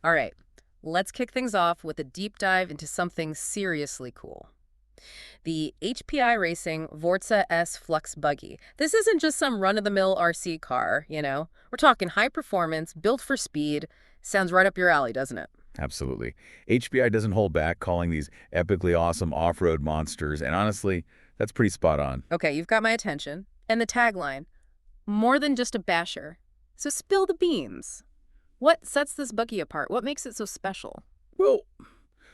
All right, let's kick things off with a deep dive into something seriously cool. The HPI Racing Vorza S Flux buggy. This isn't just some run-of-the-mill RC car, you know? We're talking high performance, built for speed. Sounds right up your alley, doesn't it? Absolutely. HBI doesn't hold back calling these epically awesome off-road monsters, and honestly, that's pretty spot on. Okay, you've got my attention. And the tagline, more than just a basher. So spill the beans. What sets this buggy apart? What makes it so special? Well,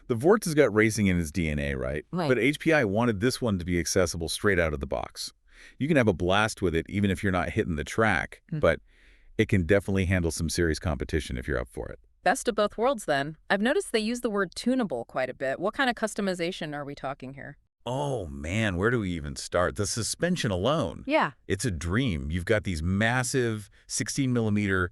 the Vort's got racing in its DNA, right? Right. But HPI wanted this one to be accessible straight out of the box. You can have a blast with it even if you're not hitting the track, but it can definitely handle some serious competition if you're up for it. Best of both worlds, then. I've noticed they use the word tunable quite a bit. What kind of customization are we talking here? Oh man, where do we even start? The suspension alone. Yeah. It's a dream. You've got these massive 16 millimeter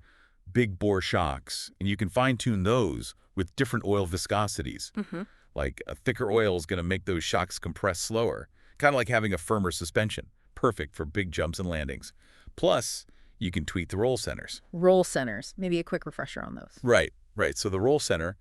big bore shocks, and you can fine tune those with different oil viscosities. Mm-hmm. Like a thicker oil is going to make those shocks compress slower, kind of like having a firmer suspension. Perfect for big jumps and landings. Plus, you can tweak the roll centers. Roll centers. Maybe a quick refresher on those. Right. So the roll center,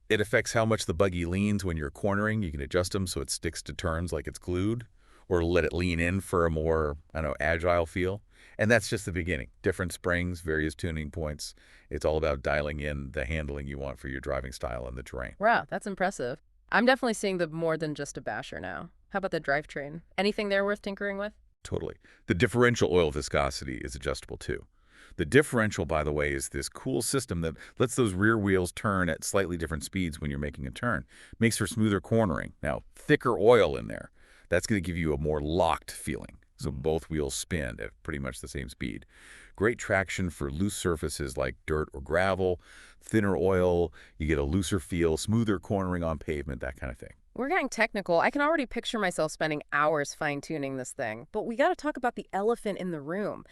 it affects how much the buggy leans when you're cornering. You can adjust them so it sticks to turns like it's glued, or let it lean in for a more, I don't know, agile feel. And that's just the beginning. Different springs, various tuning points. It's all about dialing in the handling you want for your driving style and the terrain. Wow, that's impressive. I'm definitely seeing the more than just a basher now. How about the drivetrain? Anything there worth tinkering with? Totally. The differential oil viscosity is adjustable too. The differential, by the way, is this cool system that lets those rear wheels turn at slightly different speeds when you're making a turn. Makes for smoother cornering. Now, thicker oil in there, that's going to give you a more locked feeling. So both wheels spin at pretty much the same speed. Great traction for loose surfaces like dirt or gravel. Thinner oil, you get a looser feel, smoother cornering on pavement, that kind of thing. We're getting technical. I can already picture myself spending hours fine-tuning this thing. But we got to talk about the elephant in the room.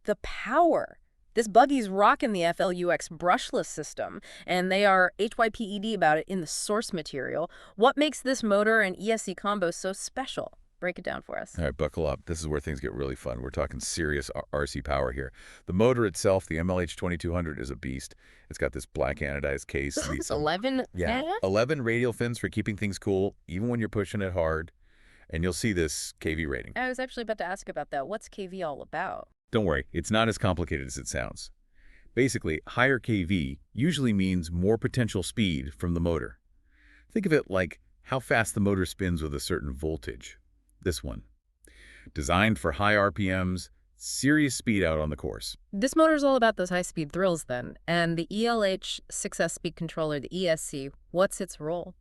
The power. This buggy's rocking the FLUX brushless system, and they are HYPED about it in the source material. What makes this motor and ESC combo so special? Break it down for us. All right, buckle up. This is where things get really fun. We're talking serious RC power here. The motor itself, the MLH2200, is a beast. It's got this black anodized case. These, 11? yeah, 11 radial fins for keeping things cool, even when you're pushing it hard. And you'll see this KV rating. I was actually about to ask about that. What's KV all about? Don't worry, it's not as complicated as it sounds. Basically, higher KV usually means more potential speed from the motor. Think of it like how fast the motor spins with a certain voltage. This one. Designed for high RPMs, serious speed out on the course. This motor's all about those high-speed thrills, then. And the ELH6S speed controller, the ESC, what's its role?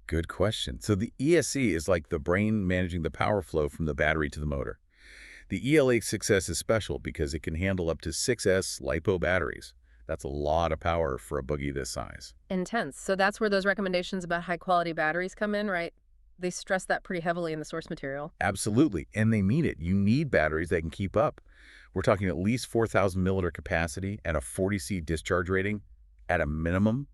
Good question. So the ESC is like the brain managing the power flow from the battery to the motor. The ELH6S is special because it can handle up to 6S LiPo batteries. That's a lot of power for a buggy this size. Intense. So that's where those recommendations about high-quality batteries come in, right? They stress that pretty heavily in the source material. Absolutely, and they mean it. You need batteries that can keep up. We're talking at least 4,000 milliliter capacity and a 40C discharge rating at a minimum.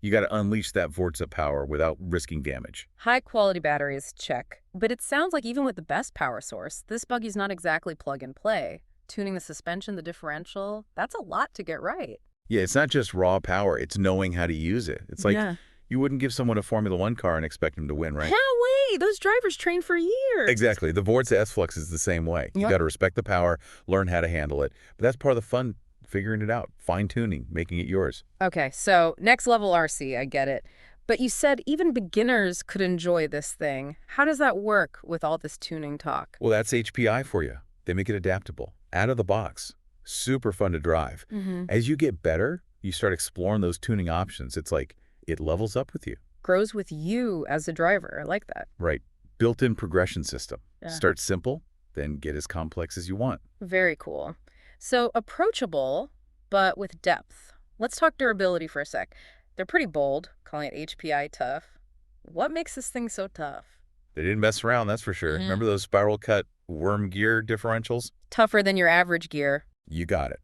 You got to unleash that Vorza power without risking damage. High-quality batteries, check. But it sounds like even with the best power source, this buggy's not exactly plug-and-play. Tuning the suspension, the differential, that's a lot to get right. Yeah, it's not just raw power, it's knowing how to use it. It's like you wouldn't give someone a Formula One car and expect them to win, right? No way! Those drivers train for years. Exactly. The Vorza S-Flux is the same way. You got to respect the power, learn how to handle it. But that's part of the fun, figuring it out, fine-tuning, making it yours. Okay, so next level RC, I get it. But you said even beginners could enjoy this thing. How does that work with all this tuning talk? Well, that's HPI for you. They make it adaptable, out of the box. Super fun to drive. As you get better, you start exploring those tuning options. It's like it levels up with you. Grows with you as a driver. I like that. Right. Built-in progression system. Yeah. Start simple, then get as complex as you want. Very cool. So approachable, but with depth. Let's talk durability for a sec. They're pretty bold, calling it HPI tough. What makes this thing so tough? They didn't mess around, that's for sure. Remember those spiral cut worm gear differentials? Tougher than your average gear. You got it.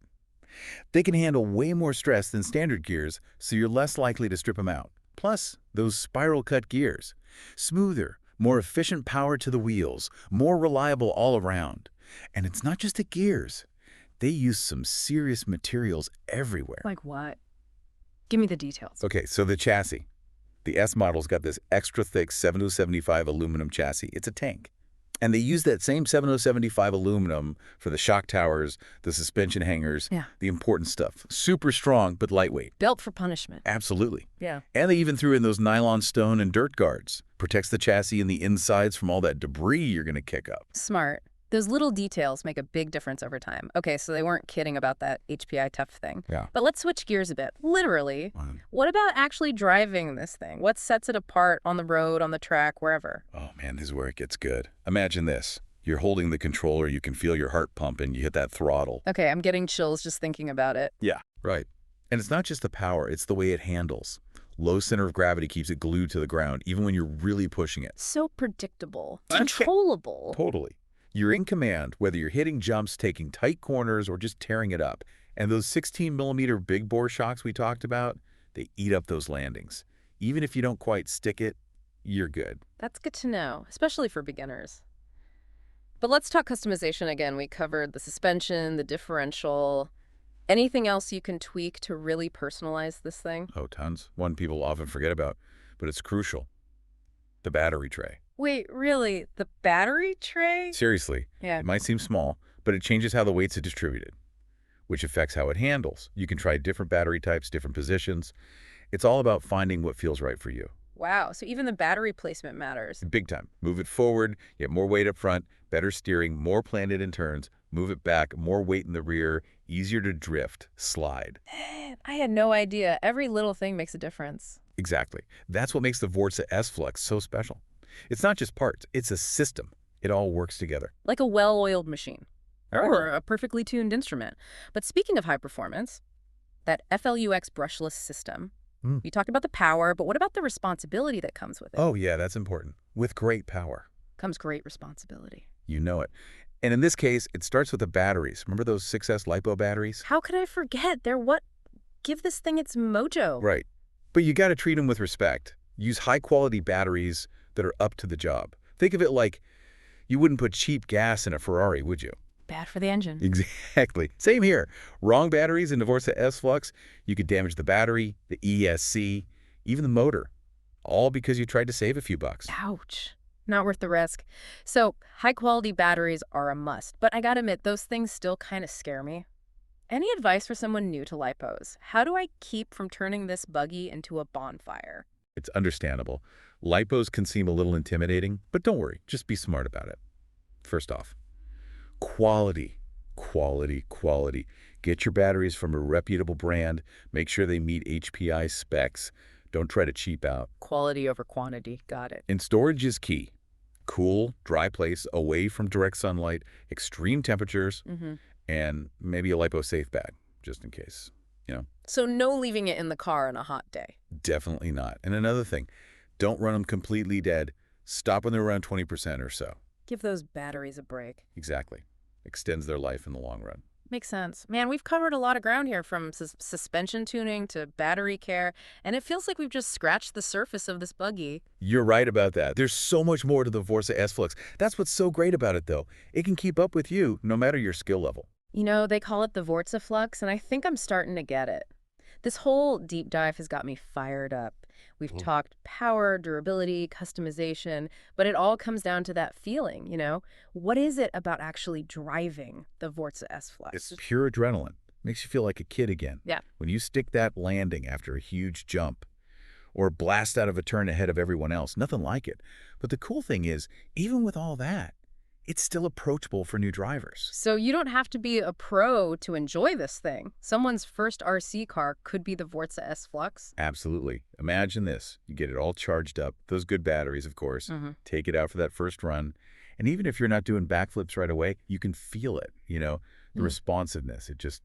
They can handle way more stress than standard gears, so you're less likely to strip them out. Plus, those spiral cut gears. Smoother, more efficient power to the wheels, more reliable all around. And it's not just the gears. They use some serious materials everywhere. Like what? Give me the details. Okay, so the chassis. The S model's got this extra thick 7075 aluminum chassis. It's a tank. And they use that same 7075 aluminum for the shock towers, the suspension hangers, Yeah. the important stuff. Super strong, but lightweight. Built for punishment. Absolutely. Yeah. And they even threw in those nylon stone and dirt guards. Protects the chassis and the insides from all that debris you're going to kick up. Smart. Those little details make a big difference over time. Okay, so they weren't kidding about that HPI tough thing. Yeah. But let's switch gears a bit. Literally, what about actually driving this thing? What sets it apart on the road, on the track, wherever? Oh, man, this is where it gets good. Imagine this. You're holding the controller, you can feel your heart pumping, you hit that throttle. Okay, I'm getting chills just thinking about it. Yeah. Right. And it's not just the power, it's the way it handles. Low center of gravity keeps it glued to the ground, even when you're really pushing it. So predictable. Controllable. Totally. You're in command, whether you're hitting jumps, taking tight corners, or just tearing it up. And those 16-millimeter big bore shocks we talked about, they eat up those landings. Even if you don't quite stick it, you're good. That's good to know, especially for beginners. But let's talk customization again. We covered the suspension, the differential. Anything else you can tweak to really personalize this thing? Oh, tons. One people often forget about, but it's crucial. The battery tray. Wait, really? The battery tray? Seriously, Yeah. it might seem small, but it changes how the weights are distributed, which affects how it handles. You can try different battery types, different positions. It's all about finding what feels right for you. Wow, so even the battery placement matters. Big time. Move it forward, get more weight up front, better steering, more planted in turns. Move it back, more weight in the rear, easier to drift, slide. Man, I had no idea. Every little thing makes a difference. Exactly. That's what makes the Vorza S-Flux so special. It's not just parts, it's a system. It all works together. Like a well-oiled machine. All right. Or a perfectly tuned instrument. But speaking of high performance, that FLUX brushless system, you talked about the power, but what about the responsibility that comes with it? Oh, yeah, that's important. With great power. Comes great responsibility. You know it. And in this case, it starts with the batteries. Remember those 6S LiPo batteries? How could I forget? They're what give this thing its mojo. Right. But you got to treat them with respect. Use high-quality batteries that are up to the job. Think of it like you wouldn't put cheap gas in a Ferrari, would you? Bad for the engine. Exactly. Same here. Wrong batteries in the Vorza S-Flux, you could damage the battery, the ESC, even the motor, all because you tried to save a few bucks. Ouch. Not worth the risk. So, high-quality batteries are a must, but I gotta admit, those things still kind of scare me. Any advice for someone new to lipos? How do I keep from turning this buggy into a bonfire? It's understandable. Lipos can seem a little intimidating, but don't worry. Just be smart about it. First off, quality, quality, quality. Get your batteries from a reputable brand. Make sure they meet HPI specs. Don't try to cheap out. Quality over quantity. Got it. And storage is key. Cool, dry place, away from direct sunlight, extreme temperatures, and maybe a lipo-safe bag, just in case, So no leaving it in the car on a hot day. Definitely not. And another thing, don't run them completely dead. Stop when they're around 20% or so. Give those batteries a break. Exactly. Extends their life in the long run. Makes sense. Man, we've covered a lot of ground here, from suspension tuning to battery care, and it feels like we've just scratched the surface of this buggy. You're right about that. There's so much more to the Vorza S-Flux. That's what's so great about it, though. It can keep up with you no matter your skill level. You know, they call it the Vorza Flux, and I think I'm starting to get it. This whole deep dive has got me fired up. We've talked power, durability, customization, but it all comes down to that feeling, What is it about actually driving the Vorza S-Flux? It's pure adrenaline. Makes you feel like a kid again. Yeah. When you stick that landing after a huge jump or blast out of a turn ahead of everyone else, nothing like it. But the cool thing is, even with all that, it's still approachable for new drivers. So you don't have to be a pro to enjoy this thing. Someone's first RC car could be the Vorza S-Flux. Absolutely. Imagine this. You get it all charged up, those good batteries, of course, take it out for that first run. And even if you're not doing backflips right away, you can feel it, the responsiveness. It just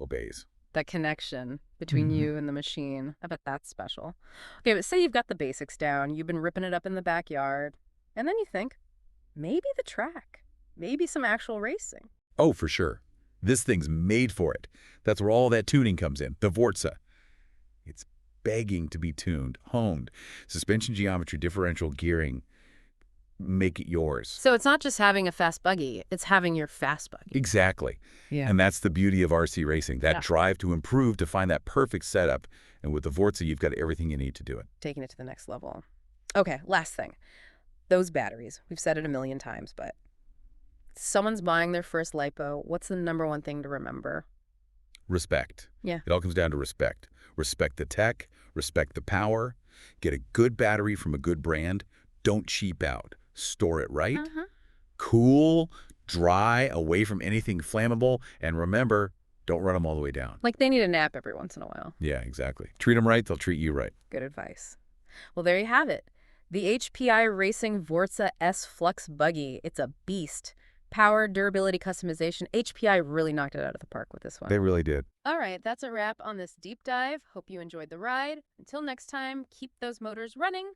obeys. That connection between you and the machine. I bet that's special. Okay, but say you've got the basics down. You've been ripping it up in the backyard. And then you think, maybe the track, maybe some actual racing. Oh, for sure. This thing's made for it. That's where all that tuning comes in, the Vorza. It's begging to be tuned, honed. Suspension geometry, differential gearing. make it yours. So it's not just having a fast buggy, it's having your fast buggy. Exactly. Yeah. And that's the beauty of RC racing, that Yeah. drive to improve, to find that perfect setup. And with the Vorza, you've got everything you need to do it. Taking it to the next level. Okay, last thing. Those batteries. We've said it a million times, but someone's buying their first LiPo. What's the number one thing to remember? Respect. Yeah. It all comes down to respect. Respect the tech, respect the power, get a good battery from a good brand, don't cheap out, store it right, cool, dry, away from anything flammable, and remember, don't run them all the way down. Like they need a nap every once in a while. Yeah, exactly. Treat them right, they'll treat you right. Good advice. Well, there you have it. The HPI Racing Vorza S Flux Buggy. It's a beast. Power, durability, customization. HPI really knocked it out of the park with this one. They really did. All right, that's a wrap on this deep dive. Hope you enjoyed the ride. Until next time, keep those motors running.